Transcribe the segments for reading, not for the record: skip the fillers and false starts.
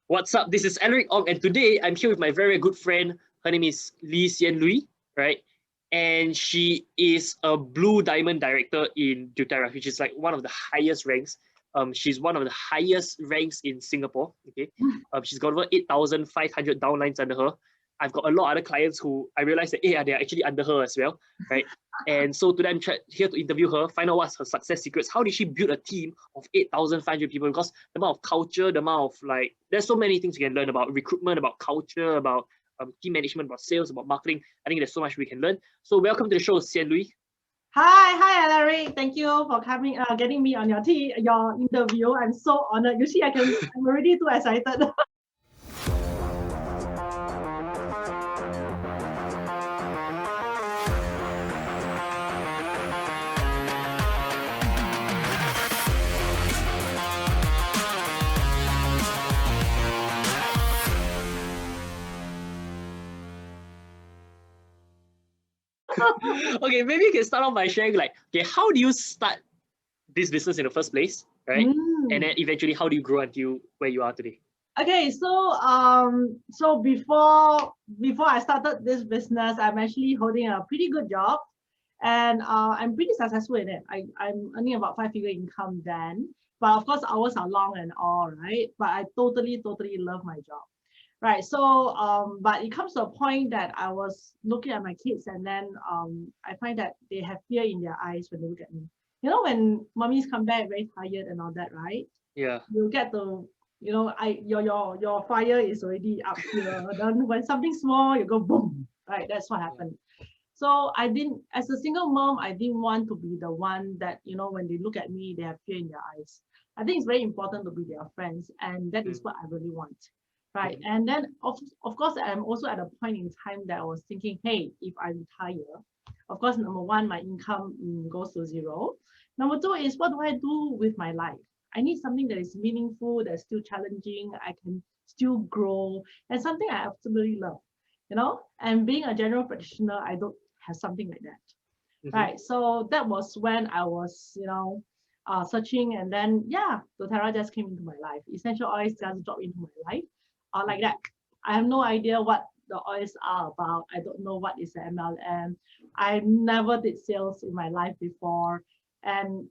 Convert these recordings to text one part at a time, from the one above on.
What's up? This is Alaric Ong, and today I'm here with my very good friend. Her name is Lee Seang Looi, right? And she is a Blue Diamond Director in Doterra, which is like one of the highest ranks. She's one of the highest ranks in Singapore. Okay, she's got over 8,500 downlines under her. I've got a lot of other clients who I realized that they're actually under her as well, right? And so today I'm here to interview her, find out what's her success secrets. How did she build a team of 8,500 people? Because the amount of culture, the amount of there's so many things you can learn about recruitment, about culture, about team management, about sales, about marketing. I think there's so much we can learn. So welcome to the show, Seang Looi. Hi, Alaric. Thank you for coming, getting me on your interview. I'm so honored. You see, I'm already too excited. Okay, maybe you can start off by sharing how do you start this business in the first place, right? And then eventually, how do you grow until where you are today? Okay, so before I started this business, I'm actually holding a pretty good job, and I'm pretty successful in it. I'm earning about 5-figure income then, but of course hours are long and all, right? But I totally love my job. Right. So, but it comes to a point that I was looking at my kids, and then I find that they have fear in their eyes when they look at me. You know, when mummies come back very tired and all that, right? Yeah. You get to, you know, your fire is already up here. Then when something small, you go boom. Right. That's what happened. So I didn't, as a single mom, I didn't want to be the one that, you know, when they look at me, they have fear in their eyes. I think it's very important to be their friends, and that is what I really want. Right. And then of course, I'm also at a point in time that I was thinking, hey, if I retire, of course, number one, my income goes to zero. Number two is, what do I do with my life? I need something that is meaningful, that's still challenging, I can still grow, and something I absolutely love, you know? And being a general practitioner, I don't have something like that. Right. So that was when I was, you know, searching, and then Doterra just came into my life. Essential oils just dropped into my life. Like that. I have no idea what the oils are about. I don't know what is an MLM. I never did sales in my life before. And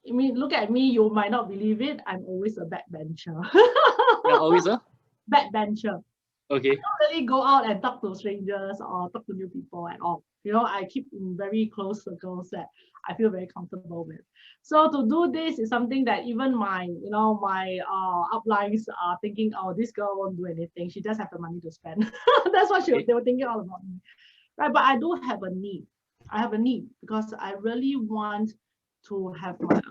I mean, look at me, you might not believe it. I'm always a backbencher. You're always a backbencher. Okay. I don't really go out and talk to strangers or talk to new people at all. You know, I keep in very close circles that I feel very comfortable with. So to do this is something that even my, you know, my uplines are thinking, oh, this girl won't do anything. She just have the money to spend. That's what they were thinking all about me. Right, but I do have a need. I have a need because I really want to have my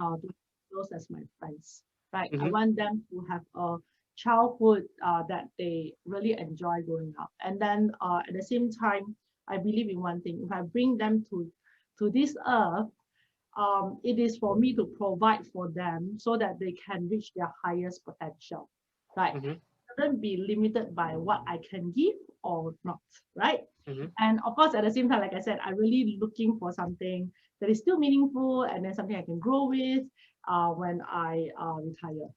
those as my friends. Right, I want them to have a childhood that they really enjoy growing up, and then at the same time, I believe in one thing: if I bring them to this earth, it is for me to provide for them so that they can reach their highest potential, right? Shouldn't be limited by what I can give or not, right? And of course, at the same time, like I said, I'm really looking for something that is still meaningful, and then something I can grow with when I retire.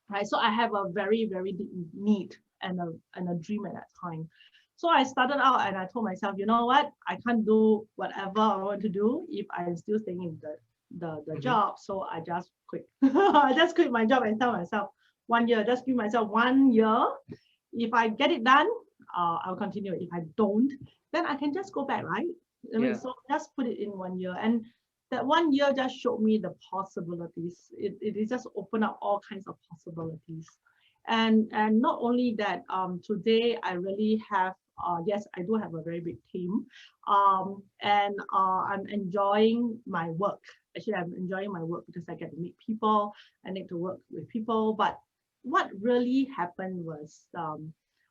Right, so I have a very deep need and a dream at that time. So I started out and I told myself, you know what, I can't do whatever I want to do if I'm still staying in the job. So I just quit. I just quit my job and tell myself 1 year, just give myself 1 year. If I get it done, I'll continue. If I don't, then I can just go back, right? I mean, so just put it in 1 year. And that 1 year just showed me the possibilities. It just opened up all kinds of possibilities. And not only that, today I really have, yes, I do have a very big team. And I'm enjoying my work. Actually, I'm enjoying my work because I get to meet people, I need to work with people. But what really happened was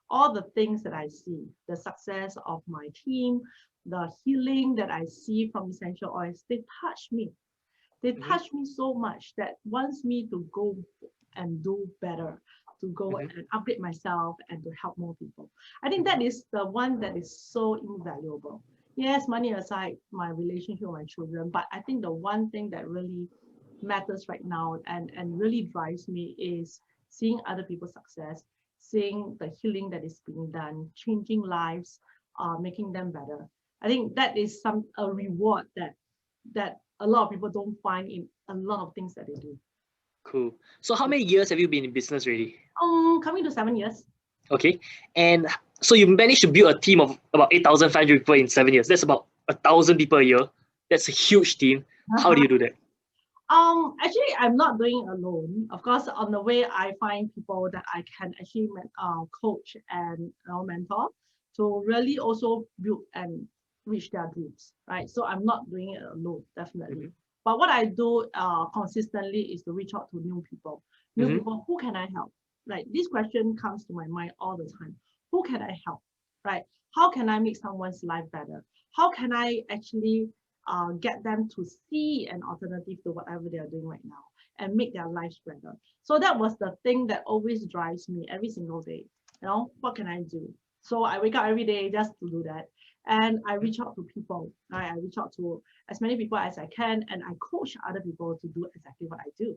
all the things that I see, the success of my team, the healing that I see from essential oils, they touch me. They touch me so much that wants me to go and do better, to go and upgrade myself and to help more people. I think that is the one that is so invaluable. Yes, money aside, my relationship with my children, but I think the one thing that really matters right now and really drives me is seeing other people's success, seeing the healing that is being done, changing lives, making them better. I think that is a reward that a lot of people don't find in a lot of things that they do. Cool. So how many years have you been in business already? Coming to 7 years. Okay. And so you managed to build a team of about 8,500 people in 7 years. That's about 1,000 people a year. That's a huge team. How do you do that? Actually, I'm not doing it alone. Of course, on the way, I find people that I can actually coach and mentor to really also build and reach their dreams, right? So I'm not doing it alone, definitely. But what I do consistently is to reach out to new people. People, who can I help? Like, this question comes to my mind all the time. Who can I help, right? How can I make someone's life better? How can I actually get them to see an alternative to whatever they are doing right now and make their lives better? So that was the thing that always drives me every single day. You know, what can I do? So I wake up every day just to do that. And I reach out to people, right? I reach out to as many people as I can, and I coach other people to do exactly what I do,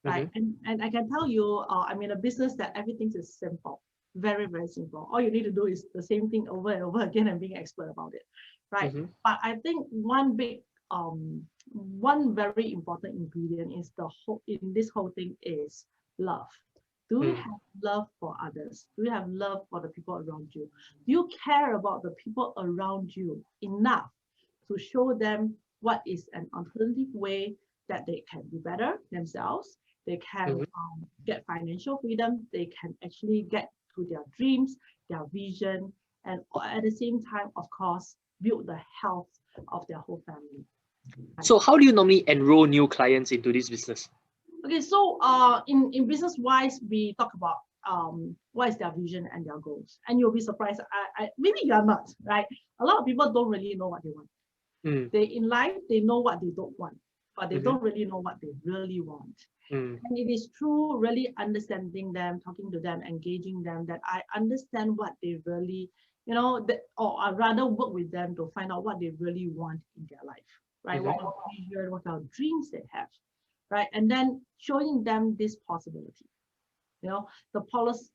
right? And I can tell you, I'm in a business that everything is simple, very, very simple. All you need to do is the same thing over and over again and being expert about it, right? But I think one very important ingredient is in this whole thing is love. Do you have love for others? Do you have love for the people around you? Do you care about the people around you enough to show them what is an alternative way that they can do better themselves? They can get financial freedom. They can actually get to their dreams, their vision, and at the same time, of course, build the health of their whole family. So how do you normally enroll new clients into this business? Okay, so in business wise, we talk about what is their vision and their goals, and you'll be surprised. Maybe you are not, right? A lot of people don't really know what they want. They in life, they know what they don't want, but they don't really know what they really want. And it is through really understanding them, talking to them, engaging them, that I understand what they really, or I rather work with them to find out what they really want in their life, right? What kind of vision, what kind of dreams they have, right? And then showing them this possibility, the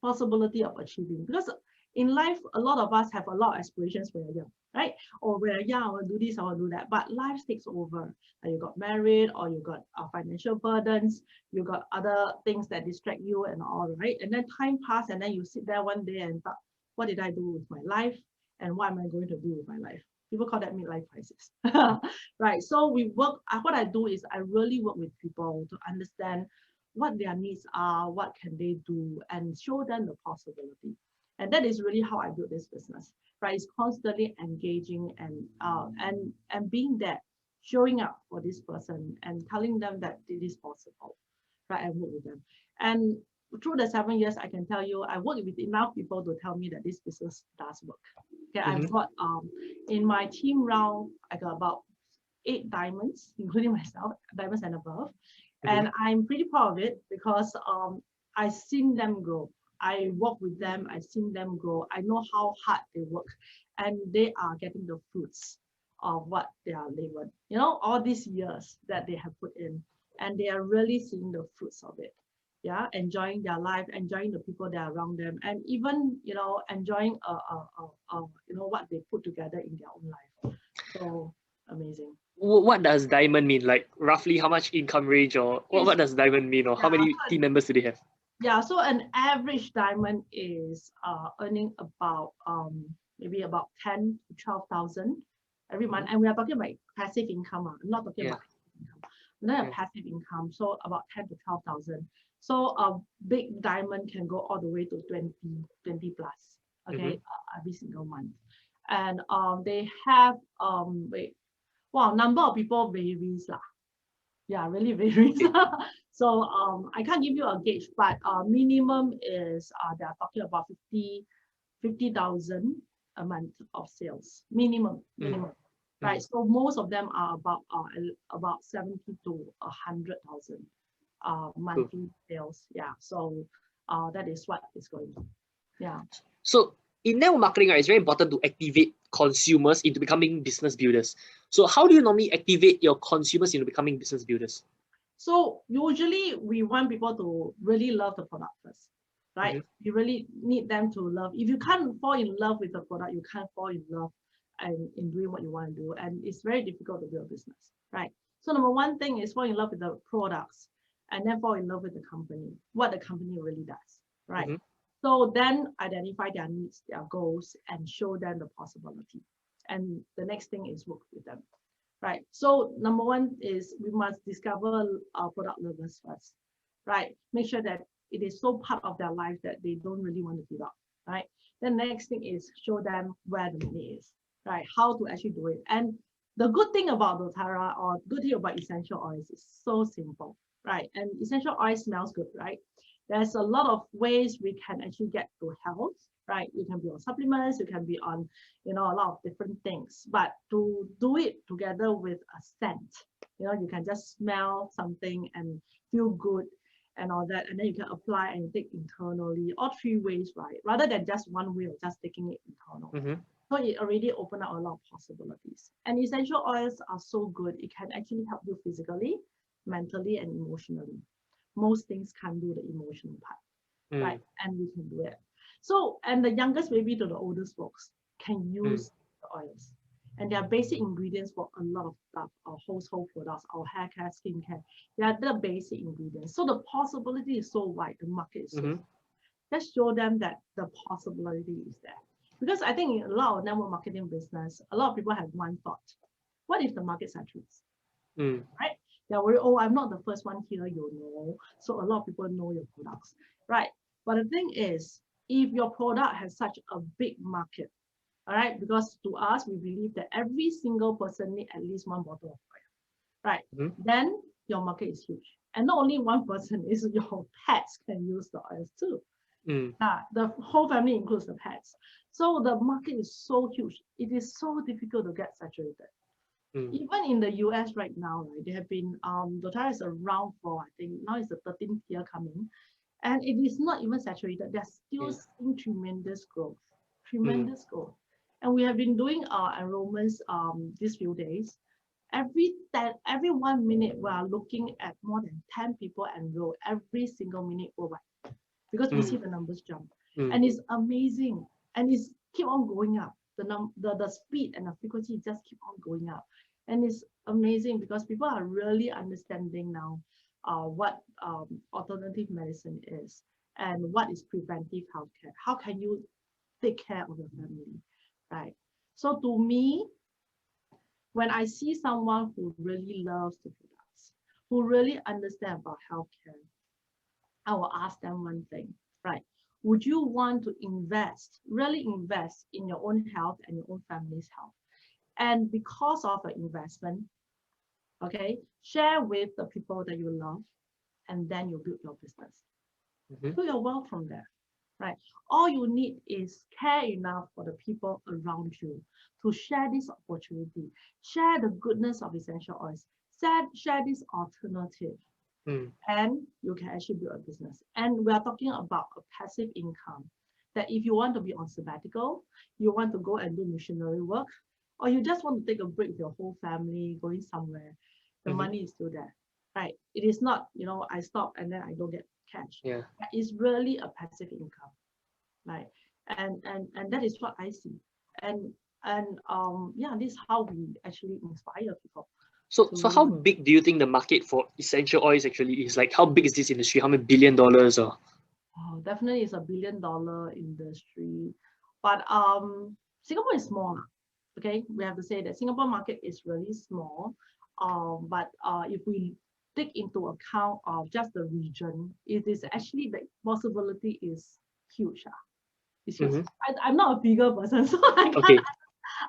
possibility of achieving. Because in life, a lot of us have a lot of aspirations when you're young, right? Or when you're young, I want to do this, I want to do that. But life takes over. You got married, or you got financial burdens, you got other things that distract you and all, right? And then time passed, and then you sit there one day and thought, what did I do with my life? And what am I going to do with my life? People call that midlife crisis, right? So what I do is I really work with people to understand what their needs are, what can they do, and show them the possibility. And that is really how I build this business, right? It's constantly engaging and being there, showing up for this person and telling them that it is possible, right? And work with them. And through the 7 years, I can tell you, I work with enough people to tell me that this business does work. Okay, I've got in my team round, I got about 8 diamonds, including myself, diamonds and above. And I'm pretty proud of it because I've seen them grow. I work with them, I've seen them grow. I know how hard they work, and they are getting the fruits of what they are labored, all these years that they have put in, and they are really seeing the fruits of it. Yeah, enjoying their life, enjoying the people that are around them, and even enjoying what they put together in their own life. So amazing. What does diamond mean? Like roughly how much income range, or what does diamond mean, or how many team members do they have? Yeah, so an average diamond is earning about maybe about 10 to 12,000 every month, and we are talking about passive income. I'm not talking about income. We're not passive income, so about 10 to 12,000. So a big diamond can go all the way to 20 plus, okay, every single month. And they have number of people varies lah. Yeah, really varies. So I can't give you a gauge, but minimum is they're talking about 50,000 a month of sales. Minimum. Right. So most of them are about 70 to 100,000 monthly sales. Yeah. So that is what is going on. Yeah. So in network marketing, right, it's very important to activate consumers into becoming business builders. So how do you normally activate your consumers into becoming business builders? So usually we want people to really love the product first. right? You really need them to love. If you can't fall in love with the product, you can't fall in love and in doing what you want to do. And it's very difficult to build a business, right? So number one thing is fall in love with the products and then fall in love with the company, what the company really does, right? So then identify their needs, their goals, and show them the possibility. And the next thing is work with them, right? So number one is we must discover our product lovers first, right? Make sure that it is so part of their life that they don't really want to give up, right? Then next thing is show them where the money is, right? How to actually do it. And the good thing about Doterra or good thing about essential oils is so simple, right? And essential oil smells good, right? There's a lot of ways we can actually get to health, right? You can be on supplements, you can be on, a lot of different things. But to do it together with a scent, you can just smell something and feel good and all that, and then you can apply and take internally, all three ways, right? Rather than just one way of just taking it internal. So it already opened up a lot of possibilities. And essential oils are so good. It can actually help you physically, mentally, and emotionally. Most things can't do the emotional part, right? And we can do it. So, and the youngest baby to the oldest folks can use the oils. And they are basic ingredients for a lot of stuff, our household products, our hair care, skin care. They are the basic ingredients. So the possibility is so wide, the market is so wide. Let's show them that the possibility is there. Because I think in a lot of network marketing business, a lot of people have one thought. What if the market saturates? Right? They're worried, oh, I'm not the first one here, So a lot of people know your products, right? But the thing is, if your product has such a big market, all right, because to us, we believe that every single person needs at least one bottle of oil, right? Then your market is huge. And not only one person, is your pets can use the oils too. The whole family includes the pets. So the market is so huge. It is so difficult to get saturated. Even in the US right now, right, they have been, Doterra is around for, I think, now it's the 13th year coming. And it is not even saturated. They're still seeing tremendous growth. And we have been doing our enrollments these few days. Every 1 minute, we are looking at more than 10 people enroll every single minute worldwide. Because we see the numbers jump. And it's amazing. And it's keep on going up. The speed and the frequency just keep on going up. And it's amazing because people are really understanding now what alternative medicine is and what is preventive healthcare. How can you take care of your family, right? So to me, when I see someone who really loves the products, who really understands about healthcare, I will ask them one thing, right? Would you want to really invest in your own health and your own family's health? And because of the investment, okay, share with the people that you love, and then you build your business. So you're well from there, right? All you need is care enough for the people around you to share this opportunity, share the goodness of essential oils, share this alternative, and you can actually build a business. And we are talking about a passive income that if you want to be on sabbatical, you want to go and do missionary work, or you just want to take a break with your whole family, going somewhere, the money is still there, right? It is not, I stop and then I don't get cash. It's really a passive income, right? And that is what I see. And this is how we actually inspire people. So how big do you think the market for essential oils actually is? Like, how big is this industry? How many $1 billion or? Oh, definitely it's $1 billion industry. But Singapore is small. Okay, we have to say that Singapore market is really small. But if we take into account of just the region, it is actually the possibility is huge. It's huge. I'm not a bigger person, so I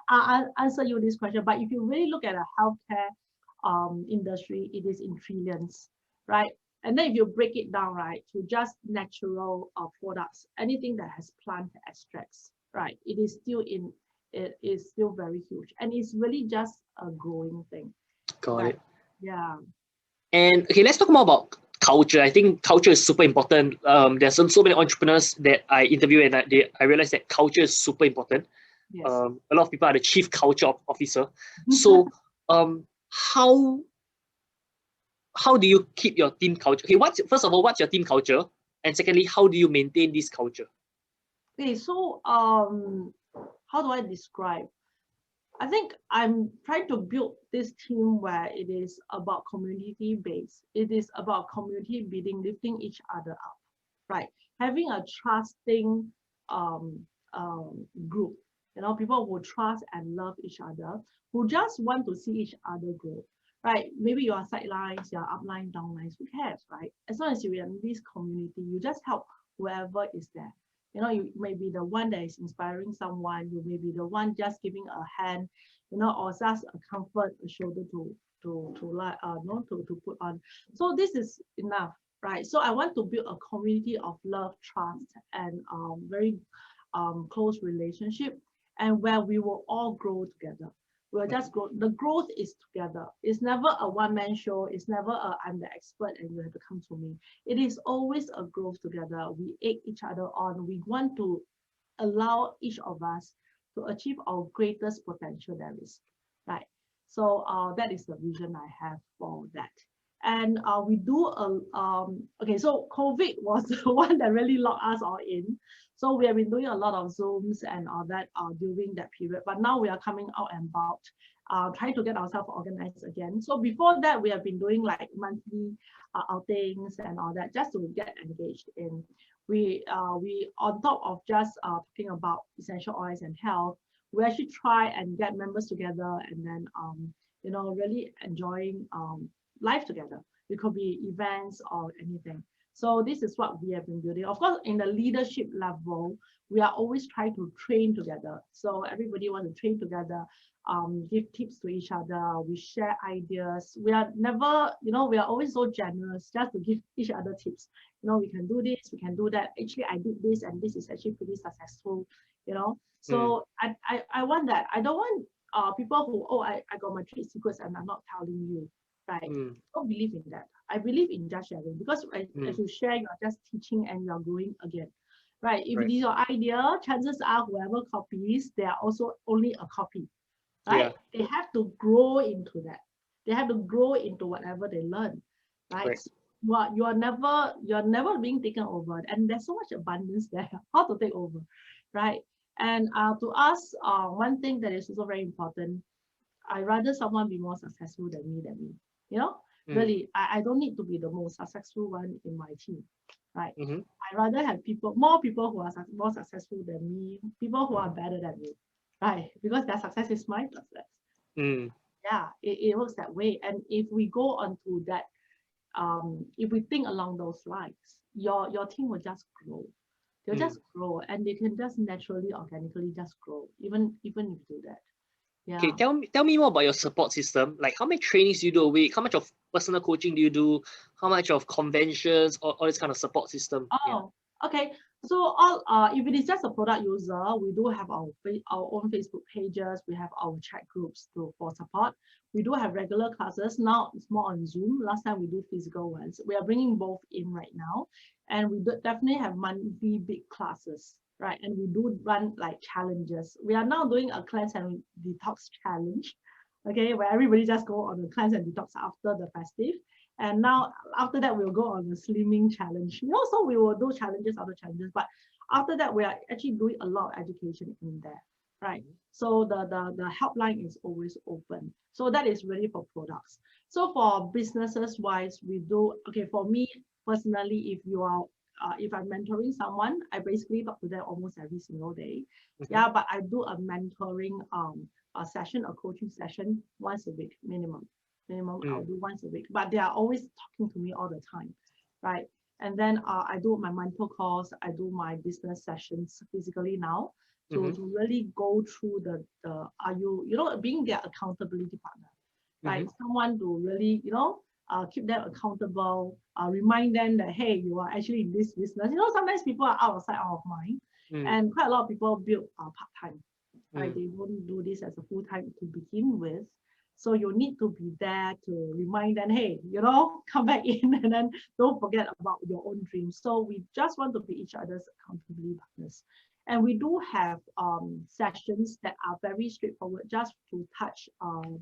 can't answer you this question. But if you really look at a healthcare industry, it is in trillions, right? And then if you break it down, right, to just natural products, anything that has plant extracts, right, it is still very huge, and it's really just a growing thing. Got it. Yeah. And okay, let's talk more about culture. I think culture is super important. There's so many entrepreneurs that I interview, and I realize that culture is super important. Yes. A lot of people are the chief culture officer. So how do you keep your team culture? Okay, what's your team culture? And secondly, how do you maintain this culture? Okay, so how do I describe? I think I'm trying to build this team where it is about community based. It is about community building, lifting each other up, right? Having a trusting um, group, people who trust and love each other, who just want to see each other grow, right? Maybe you are sidelines, you are upline, downlines, who cares, right? As long as you're in this community, you just help whoever is there. You may be the one that is inspiring someone, you may be the one just giving a hand, or just a comfort, a shoulder to put on. So this is enough, right? So I want to build a community of love, trust, and very close relationship, and where we will all grow together. We'll just grow. The growth is together. It's never a one-man show. It's never a I'm the expert and you have to come to me. It is always a growth together. We egg each other on. We want to allow each of us to achieve our greatest potential there is, right? So that is the vision I have for that. And we do okay, so COVID was the one that really locked us all in. So we have been doing a lot of Zooms and all that during that period. But now we are coming out and about, trying to get ourselves organized again. So before that, we have been doing like monthly outings and all that just to get engaged in. We on top of just talking about essential oils and health, we actually try and get members together and then really enjoying life together. It could be events or anything. So this is what we have been building. Of course, in the leadership level, we are always trying to train together. So everybody wants to train together, give tips to each other. We share ideas. We are never, we are always so generous just to give each other tips. We can do this, we can do that. Actually, I did this and this is actually pretty successful, So I want that. I don't want people who, I got my trade secrets and I'm not telling you. Right. I don't believe in that. I believe in just sharing because as you share, you are just teaching and you are growing again. Right. If it is your idea, chances are whoever copies, they are also only a copy. Right. Yeah. They have to grow into that. They have to grow into whatever they learn. Right. So you're never being taken over. And there's so much abundance there. How to take over. Right. And to us, one thing that is also very important, I rather someone be more successful than me. Really, I don't need to be the most successful one in my team, right? I rather have more people who are more successful than me, people who are better than me, right? Because their success is my success. Yeah, it works that way. And if we go on to that, if we think along those lines, your team will just grow. They'll just grow, and they can just naturally, organically just grow, even if you do that. Yeah. Okay, tell me more about your support system. Like how many trainings do you do a week? How much of personal coaching do you do? How much of conventions or all this kind of support system? Okay. So if it is just a product user, we do have our own Facebook pages. We have our chat groups for support. We do have regular classes. Now it's more on Zoom. Last time we do physical ones. We are bringing both in right now, and we definitely have monthly big classes. Right, and we do run like challenges. We are now doing a cleanse and detox challenge, okay, where everybody just go on a cleanse and detox after the festive. And now after that, we'll go on a slimming challenge. So we will do other challenges. But after that, we are actually doing a lot of education in there, right? So the helpline is always open. So that is really for products. So for businesses wise, we do, okay, for me personally, if I'm mentoring someone, I basically talk to them almost every single day. Yeah, but I do a mentoring a session, a coaching session once a week minimum. I'll do once a week, but they are always talking to me all the time, right? And then I do my mentor calls, I do my business sessions physically now to really go through being their accountability partner, right? Someone to really, keep them accountable, remind them that, hey, you are actually in this business. Sometimes people are out of sight, out of mind. And quite a lot of people build part-time, right? They won't do this as a full-time to begin with. So you need to be there to remind them, hey, come back in and then don't forget about your own dreams. So we just want to be each other's accountability partners. And we do have sessions that are very straightforward, just to touch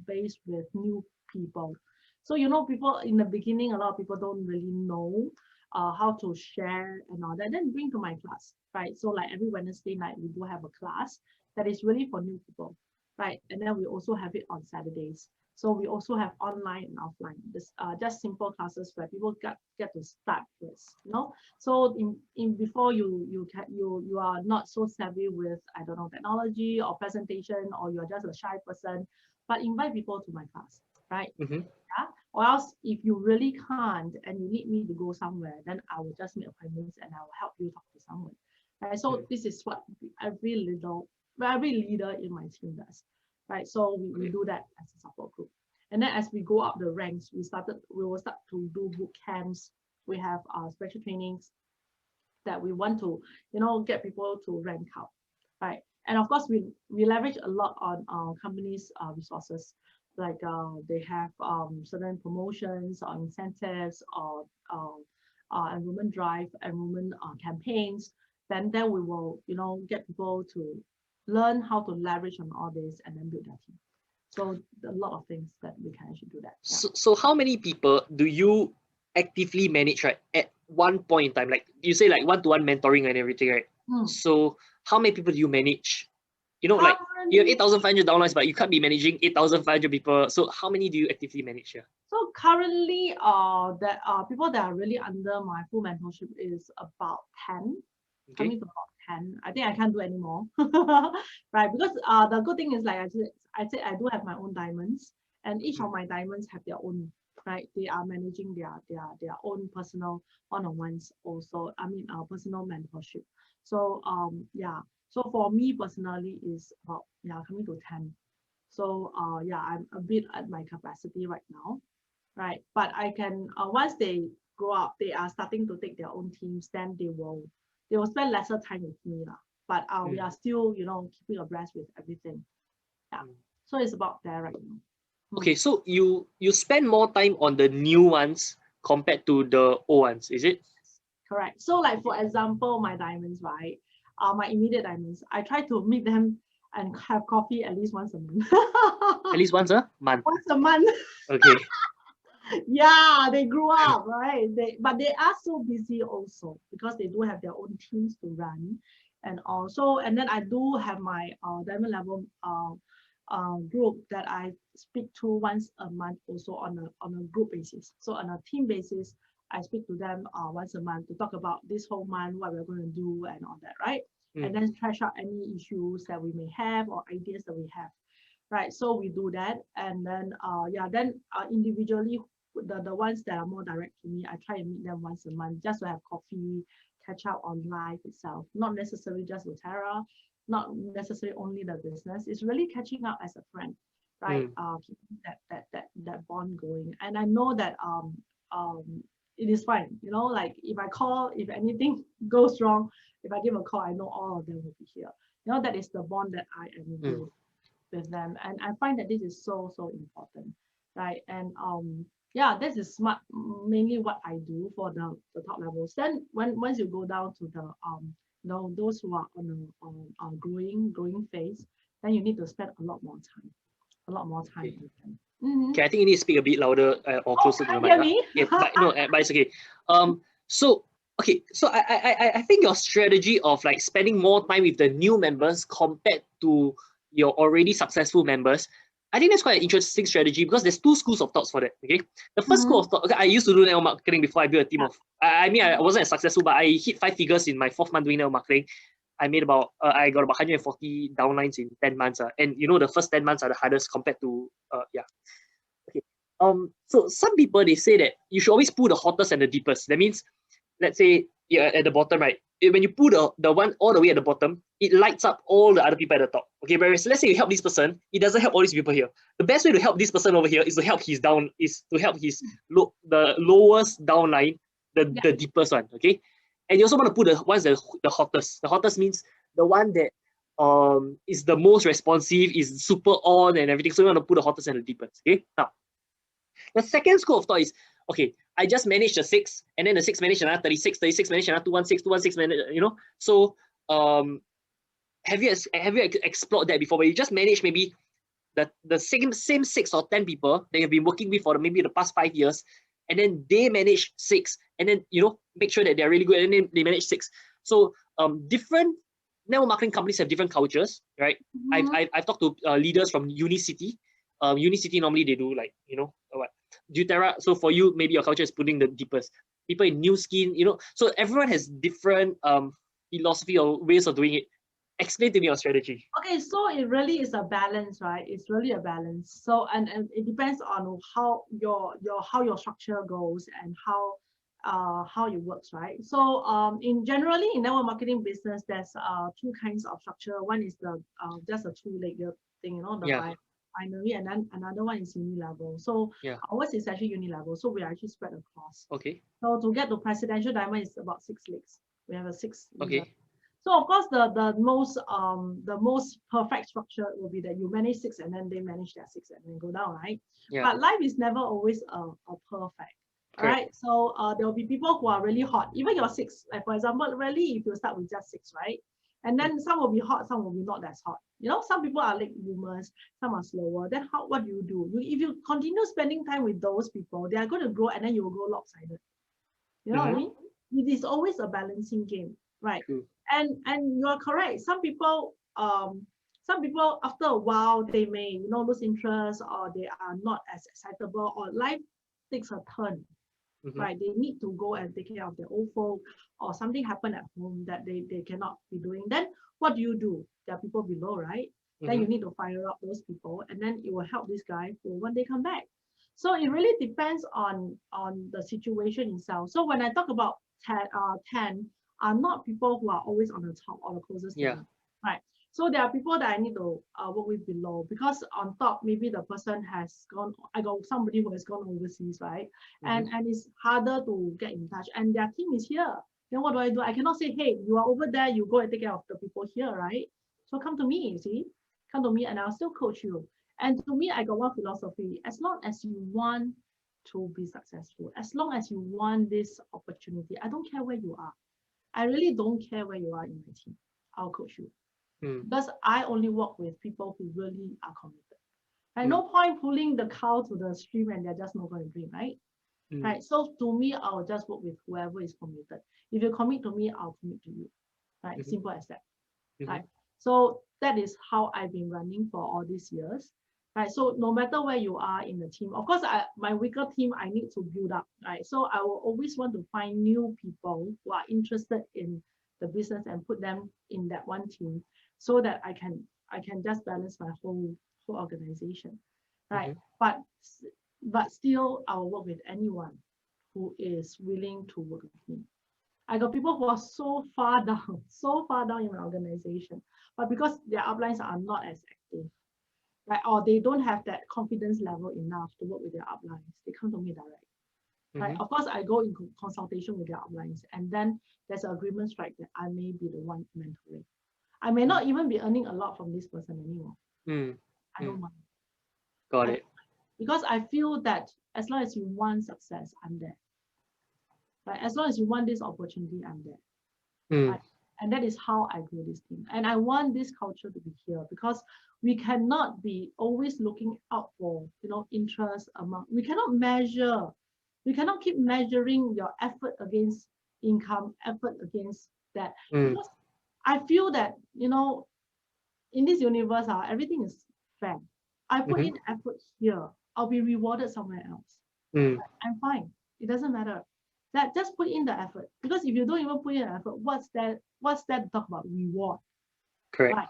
base with new people. So, people in the beginning, a lot of people don't really know how to share and all that, then bring to my class, right? So like every Wednesday night, we do have a class that is really for new people, right? And then we also have it on Saturdays. So we also have online and offline, this just simple classes where people get to start first, you know. So in before you are not so savvy with, I don't know, technology or presentation, or you're just a shy person, but invite people to my class, right? Mm-hmm. Yeah. Or else if you really can't and you need me to go somewhere, then I will just make appointments and I will help you talk to someone. Right. So this is what every leader in my team does. Right. So we do that as a support group. And then as we go up the ranks, we will start to do boot camps. We have special trainings that we want to, you know, get people to rank out. Right. And of course, we leverage a lot on companies' resources, like they have certain promotions or incentives or enrollment drive, enrollment campaigns. Then we will, you know, get people to learn how to leverage on all this and then build their team. So a lot of things that we can actually do that. Yeah. So how many people do you actively manage, right, at one point in time? Like you say, like one-to-one mentoring and everything, right? So how many people do you manage? You know, like you have 8,500 downlines, but you can't be managing 8,500 people. So how many do you actively manage here? So currently, that people that are really under my full mentorship is about 10, coming to about 10. I think I can't do any more, right? Because the good thing is, like I said, I do have my own diamonds, and each of my diamonds have their own, right? They are managing their own personal one-on-ones also. I mean, personal mentorship. So yeah. So for me personally, is about coming to 10. So yeah, I'm a bit at my capacity right now, right? But I can once they grow up, they are starting to take their own teams, then they will spend lesser time with me lah. But we are still, you know, keeping abreast with everything. Yeah. So it's about there right now. Okay, so you spend more time on the new ones compared to the old ones, is it? Correct. So like for example, my diamonds, right? My immediate diamonds, I try to meet them and have coffee at least once a month. At least once a month. Once a month. Okay. Yeah, they grew up, right? But they are so busy also because they do have their own teams to run, and also, and then I do have my diamond level group that I speak to once a month, also on a group basis. So on a team basis, I speak to them once a month to talk about this whole month, what we're going to do and all that, right? And then trash out any issues that we may have or ideas that we have, right? So we do that, and then individually, the ones that are more direct to me, I try and meet them once a month just to have coffee, catch up on life itself, not necessarily just Doterra, not necessarily only the business. It's really catching up as a friend, right? Keeping that bond going. And I know that it is fine, you know, like if I call, if anything goes wrong, if I give a call, I know all of them will be here. You know, that is the bond that I am with them, and I find that this is so important, right? And yeah, this is mainly what I do for the top levels. Then once you go down to the you know, those who are on a growing phase, then you need to spend a lot more time with them. Okay, I think you need to speak a bit louder or closer to the mic. Yeah, but no, but it's okay. So I think your strategy of like spending more time with the new members compared to your already successful members, I think that's quite an interesting strategy because there's two schools of thoughts for that. Okay, the first school of thought. Okay, I used to do network marketing before I built a team of. I mean, I wasn't as successful, but I hit 5 figures in my 4th month doing network marketing. I made about I got about 140 downlines in 10 months. And you know, the first 10 months are the hardest compared to yeah. Okay. So some people, they say that you should always pull the hottest and the deepest. That means, let's say you're at the bottom, right? When you pull the one all the way at the bottom, it lights up all the other people at the top. Okay, whereas let's say you help this person, it doesn't help all these people here. The best way to help this person over here is to help his the lowest downline, the deepest one. Okay, and you also want to put the ones that the hottest. The hottest means the one that is the most responsive, is super on and everything. So you want to put the hottest and the deepest. Okay, now the second school of thought is, okay, I just managed the 6, and then the 6 managed another 36, 36 managed another 216 managed, you know. So have you explored that before, where you just manage maybe the same 6 or 10 people that you've been working with for maybe the past 5 years, and then they manage 6, and then make sure that they're really good, and then they manage 6. So different network marketing companies have different cultures, right? I've talked to leaders from Unicity. Unicity normally they do like what Doterra. So for you, maybe your culture is putting the deepest. People in New Skin, so everyone has different philosophy or ways of doing it. Explain to me your strategy. Okay, so it really is a balance, right? It's really a balance. So and it depends on how your structure goes and how it works, right? So generally in network marketing business, there's 2 kinds of structure. One is the just a 2-legged thing, the binary, and then another one is uni-level. So ours is actually uni-level, so we are actually spread across. Okay. So to get to presidential diamond is about 6 legs. We have a 6. Okay. So of course the most perfect structure will be that you manage 6 and then they manage their 6 and then go down, right? But life is never always a perfect. All right. So there will be people who are really hot, even your 6. Like for example, really if you start with just 6, right? And then some will be hot, some will be not as hot. Some people are late bloomers, some are slower. Then what do? If you continue spending time with those people, they are going to grow and then you will go lopsided. You know what I mean? It is always a balancing game, right? And you are correct. Some people after a while they may lose interest, or they are not as excitable, or life takes a turn. Right, they need to go and take care of their old folk, or something happened at home that they cannot be doing. Then what do? There are people below, right? Then you need to fire up those people, and then it will help this guy for when they come back. So it really depends on the situation itself. So when I talk about 10 are not people who are always on the top or the closest to me, right? So there are people that I need to work with below, because on top maybe the person has gone. I got somebody who has gone overseas, right? And it's harder to get in touch. And their team is here. Then what do? I cannot say, hey, you are over there. You go and take care of the people here, right? So come to me. You see, come to me, and I'll still coach you. And to me, I got one philosophy: as long as you want to be successful, as long as you want this opportunity, I don't care where you are. I really don't care where you are in my team. I'll coach you. Because I only work with people who really are committed. Right? No point pulling the cow to the stream and they're just not going to drink, right? Right. So to me, I'll just work with whoever is committed. If you commit to me, I'll commit to you. Right? Simple as that. Right. So that is how I've been running for all these years. Right. So no matter where you are in the team, of course, my weaker team I need to build up. Right. So I will always want to find new people who are interested in the business and put them in that one team, so that I can just balance my whole organization, right? But still, I will work with anyone who is willing to work with me. I got people who are so far down in my organization, but because their uplines are not as active, right? Or they don't have that confidence level enough to work with their uplines, they come to me direct. Right? Of course, I go in consultation with their uplines, and then there's an agreement strike that I may be the one mentoring. I may not even be earning a lot from this person anymore. I don't mind. Got it. Because I feel that as long as you want success, I'm there. Right? As long as you want this opportunity, I'm there. Right? And that is how I grow this team. And I want this culture to be here, because we cannot be always looking out for interest among. We cannot measure. We cannot keep measuring your effort against income, effort against that. Because I feel that, in this universe, everything is fair. I put in effort here, I'll be rewarded somewhere else. I'm fine. It doesn't matter. That just put in the effort. Because if you don't even put in the effort, what's that to talk about reward? Correct. Right.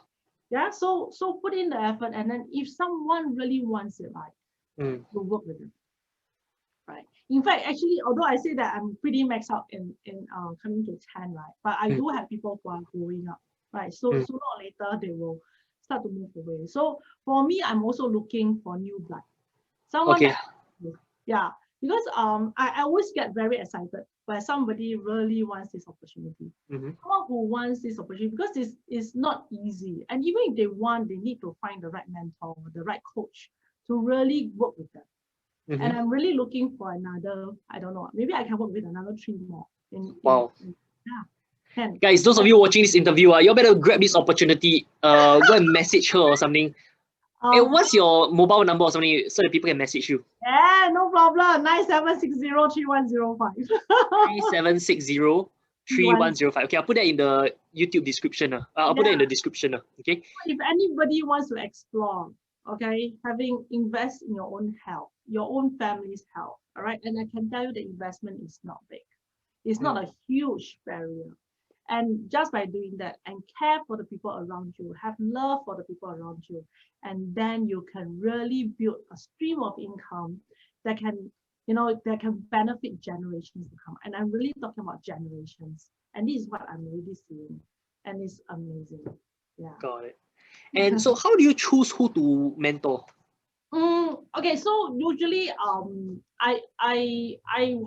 Yeah. So put in the effort, and then if someone really wants it, right, you work with them. Right. In fact, actually, although I say that I'm pretty maxed out in coming to 10, right? But I do have people who are growing up, right? So sooner or later they will start to move away. So for me, I'm also looking for new blood. Someone because I always get very excited when somebody really wants this opportunity. Someone who wants this opportunity, because this is not easy. And even if they want, they need to find the right mentor, the right coach to really work with them. And I'm really looking for another, I don't know, maybe I can work with another 3 more. Wow. 10. Guys, those of you watching this interview, you better grab this opportunity. Go and message her or something. Hey, what's your mobile number or something so that people can message you? Yeah, no problem. 97603105. 3760-3105. Okay, I'll put that in the YouTube description. I'll put that in the description. Okay. If anybody wants to explore, okay, invest in your own health, your own family's health, all right? And I can tell you the investment is not big. It's not a huge barrier. And just by doing that and care for the people around you, have love for the people around you, and then you can really build a stream of income that can, that can benefit generations to come. And I'm really talking about generations. And this is what I'm really seeing. And it's amazing. Yeah. Got it. And so how do you choose who to mentor? Okay, so usually I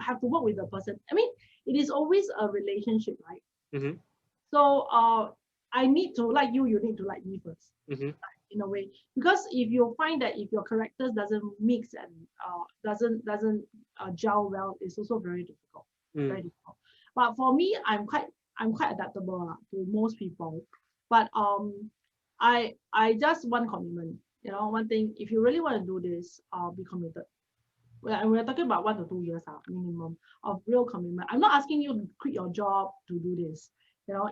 have to work with the person. I mean, it is always a relationship, right? So I need to like you, you need to like me first, in a way. Because if you find that if your characters doesn't mix and doesn't gel well, it's also very difficult. Very difficult. But for me, I'm quite adaptable to most people. But I just want commitment. One thing, if you really want to do this, be committed. We're talking about 1 to 2 years minimum of real commitment. I'm not asking you to quit your job to do this,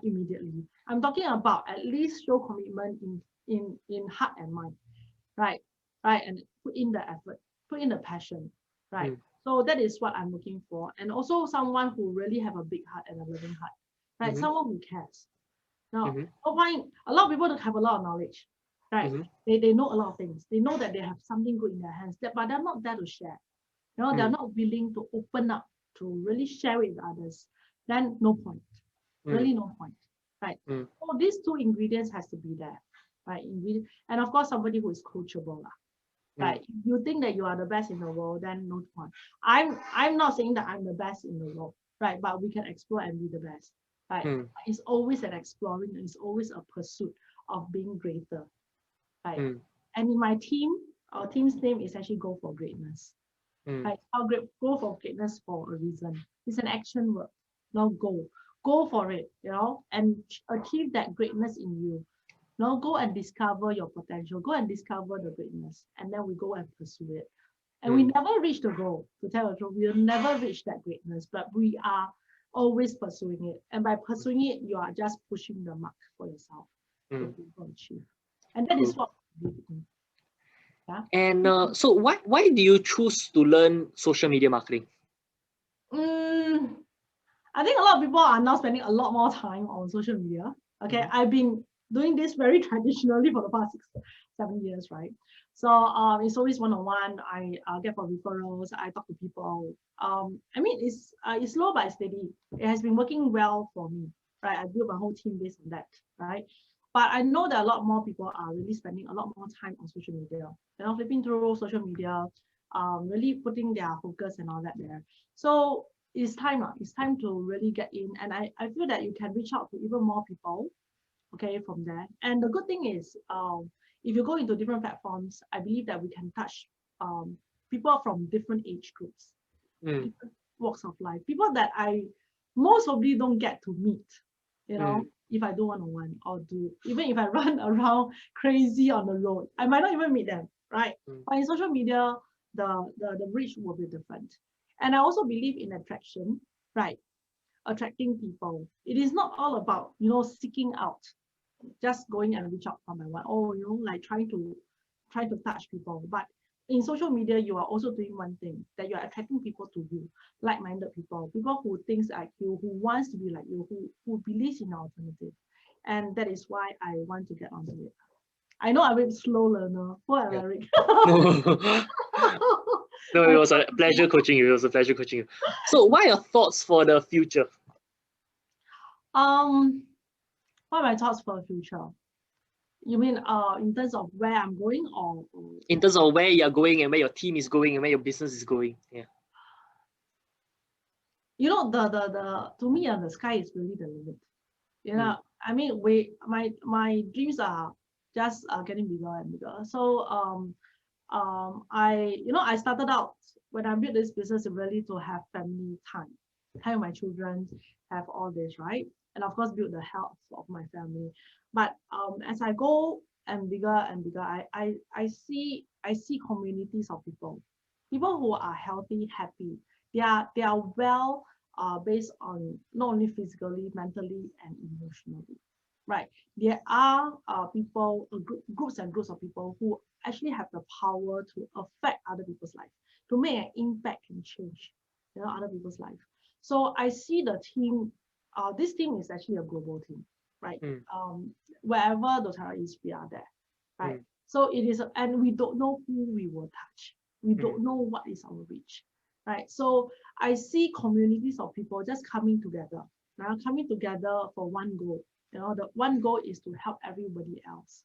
immediately. I'm talking about at least show commitment in heart and mind, right? And put in the effort, put in the passion, right? So that is what I'm looking for. And also someone who really have a big heart and a loving heart, right? Someone who cares. Now, a lot of people don't have a lot of knowledge, right? They know a lot of things. They know that they have something good in their hands, but they're not there to share. They're not willing to open up to really share with others. Then no point. Really no point, right? So these 2 ingredients has to be there, right? And of course, somebody who is coachable, right? If you think that you are the best in the world, then no point. I'm not saying that I'm the best in the world, right? But we can explore and be the best, right? It's always an exploring. It's always a pursuit of being greater, right? And in my team, our team's name is actually Go for Greatness. Right? Go for greatness for a reason. It's an action word. Now go for it, and achieve that greatness in you. Now go and discover your potential. Go and discover the greatness, and then we go and pursue it. And we never reach the goal. To tell the truth, we'll never reach that greatness, but we are always pursuing it. And by pursuing it, you are just pushing the mark for yourself to achieve. And that is what we do. Yeah. And so why do you choose to learn social media marketing? I think a lot of people are now spending a lot more time on social media. Okay, I've been doing this very traditionally for the past 6-7 years, right? So it's always one-on-one. I get for referrals. I talk to people. I mean, it's slow but steady. It has been working well for me, right? I built my whole team based on that, right? But I know that a lot more people are really spending a lot more time on social media. Flipping through social media, really putting their focus and all that there. So it's time to really get in. And I feel that you can reach out to even more people, okay, from there. And the good thing is, if you go into different platforms, I believe that we can touch people from different age groups, different walks of life, people that I most probably don't get to meet, if I do one-on-one or even if I run around crazy on the road, I might not even meet them, right? But in social media, the reach will be different. And I also believe in attraction, right? Attracting people. It is not all about, seeking out, just going and reach out from my one, like trying to touch people. But in social media, you are also doing one thing, that you are attracting people to you, like-minded people who thinks like you, who wants to be like you, who believes in alternative. And that is why I want to get onto it. I know I'm a slow learner. Poor Alaric. No, it was a pleasure coaching you. So what are your thoughts for the future? What are my thoughts for the future? You mean in terms of where I'm going, or in terms of where you're going and where your team is going and where your business is going? Yeah. To me, the sky is really the limit. I mean, my dreams are just getting bigger and bigger. So I started out when I built this business really to have family time with my children, have all this, right? And of course, build the health of my family. But as I go and bigger and bigger, I see communities of people who are healthy, happy. They are well based on not only physically, mentally, and emotionally, right? There are people, groups and groups of people who actually have the power to affect other people's life, to make an impact and change, other people's life. So I see the team. This team is actually a global team, right? Wherever Doterra is, we are there, right? So it is, and we don't know who we will touch. We don't know what is our reach, right? So I see communities of people just coming together, coming together for one goal. The one goal is to help everybody else,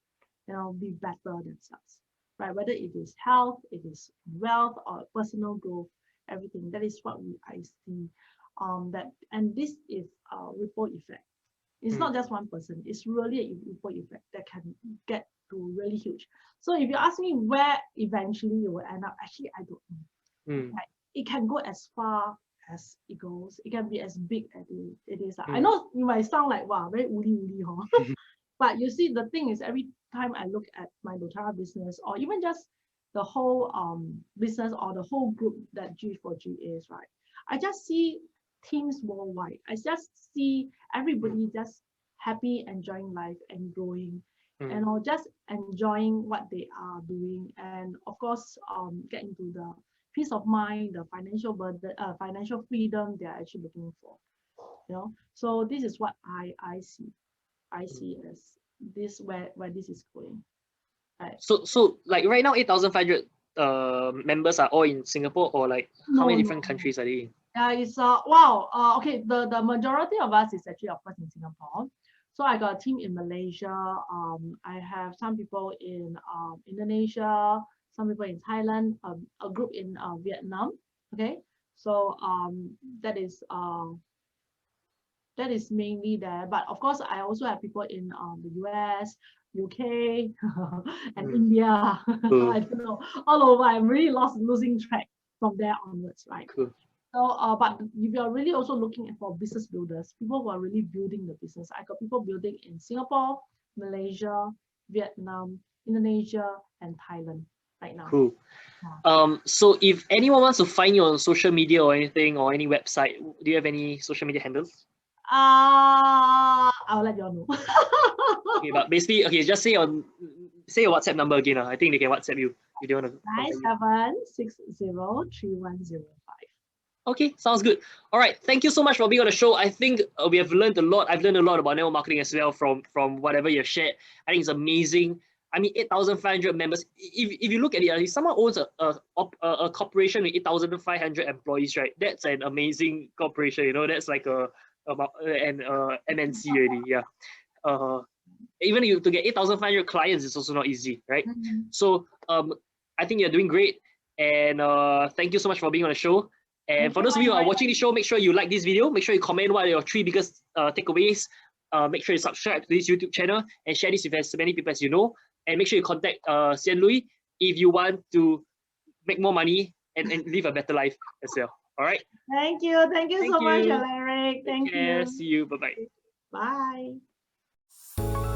be better themselves, right? Whether it is health, it is wealth, or personal growth, everything. That is what I see. And this is a ripple effect. It's not just one person. It's really a ripple effect that can get to really huge. So if you ask me where eventually it will end up, actually I don't know. Right? It can go as far as it goes. It can be as big as it is. I know you might sound like, wow, very woolly, huh? But you see, the thing is, every time I look at my Doterra business, or even just the whole business or the whole group that G4G is, right? I just see teams worldwide. I just see everybody just happy, enjoying life and growing, and just enjoying what they are doing, and of course, get into the peace of mind, the financial burden, financial freedom they are actually looking for. So this is what I see. I see as this where this is going. Right. So like right now, 8,500 members are all in Singapore, or like how many different countries are they in? Yeah, it's wow. Okay, the majority of us is actually, of course, in Singapore. So I got a team in Malaysia. I have some people in Indonesia, some people in Thailand, a group in Vietnam. Okay, so that is mainly there. But of course, I also have people in the US, UK, and India. I don't know, all over. I'm really losing track from there onwards, right? Cool. So, but if you're really also looking for business builders, people who are really building the business, I got people building in Singapore, Malaysia, Vietnam, Indonesia, and Thailand right now. Cool. So if anyone wants to find you on social media or anything, or any website, do you have any social media handles? I'll let you all know. Okay, but basically, okay, just say your WhatsApp number again. I think they can WhatsApp you if they want to. 97603105. Okay, sounds good. All right, thank you so much for being on the show. I think we have learned a lot. I've learned a lot about network marketing as well from whatever you've shared. I think it's amazing. I mean, 8,500 members. If you look at it, if someone owns a corporation with 8,500 employees, right? That's an amazing corporation. That's like an MNC already. Yeah. Even to get 8,500 clients is also not easy, right? So I think you're doing great, and thank you so much for being on the show. And for those of you who are watching the show, make sure you like this video. Make sure you comment what are your 3 biggest takeaways. Make sure you subscribe to this YouTube channel and share this with as many people as you know. And make sure you contact Seang Looi if you want to make more money and live a better life as well. All right. Thank you. Thank you so much, Alaric. Thank you. See you. Bye-bye. Bye.